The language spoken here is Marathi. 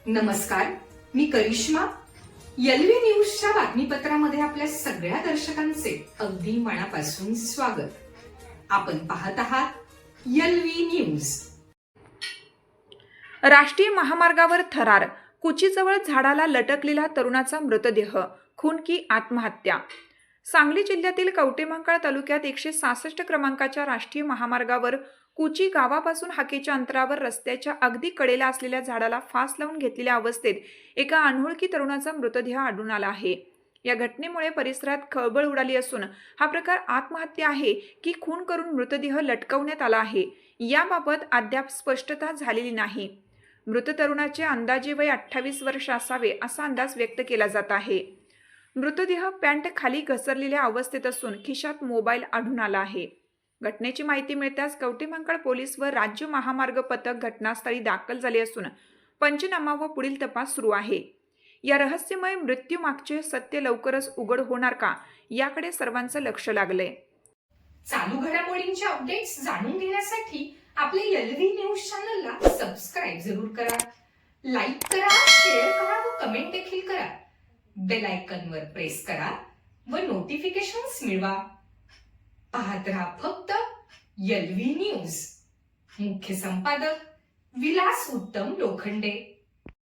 नमस्कार, मी करिश्मा. एलव्ही न्यूजच्या बातमीपत्रामध्ये आपल्या सगळ्या दर्शकांचे अगदी मनापासून स्वागत. आपण पाहत आहात एलव्ही न्यूज. राष्ट्रीय महामार्गावर थरार, कुचीजवळ झाडाला लटकलेला तरुणाचा मृतदेह, खून की आत्महत्या. सांगली जिल्ह्यातील कवटेमहांकाळ तालुक्यात 166 क्रमांकाच्या राष्ट्रीय महामार्गावर कुची गावापासून हाकेच्या अंतरावर रस्त्याच्या अगदी कडेला असलेल्या झाडाला फास लावून घेतलेल्या अवस्थेत एका अनोळखी तरुणाचा मृतदेह आढळून आला आहे. या घटनेमुळे परिसरात खळबळ उडाली असून हा प्रकार आत्महत्या आहे की खून करून मृतदेह लटकवण्यात आला आहे याबाबत अद्याप स्पष्टता झालेली नाही. मृत तरुणाचे अंदाजे वय 28 वर्ष असावे असा अंदाज व्यक्त केला जात आहे. मृतदेह पॅन्ट खाली घसरलेल्या अवस्थेत असून खिशात मोबाईल आढळून आला आहे. घटनेची माहिती मिळताच कवटेमहांकाळ पोलीस व राज्य महामार्ग पथक घटनास्थळी दाखल झाले असून पंचनामा व पुढील तपास सुरू आहे. या रहस्यमय मृत्यू मागचे सत्य लवकरच उघड होणार का याकडे सर्वांचं लक्ष लागलंय. चालू घडामोडींचे अपडेट्स जाणून घेण्यासाठी आपल्या एलव्ही न्यूज चॅनलला सबस्क्राईब जरूर करा, लाईक करा, शेअर करा व कमेंट देखील करा. बेल आयकॉनवर प्रेस करा व नोटिफिकेशन्स मिळवा. पाहत रहा फक्त एलव्ही न्यूज. मुख्य संपादक विलास उत्तम लोखंडे.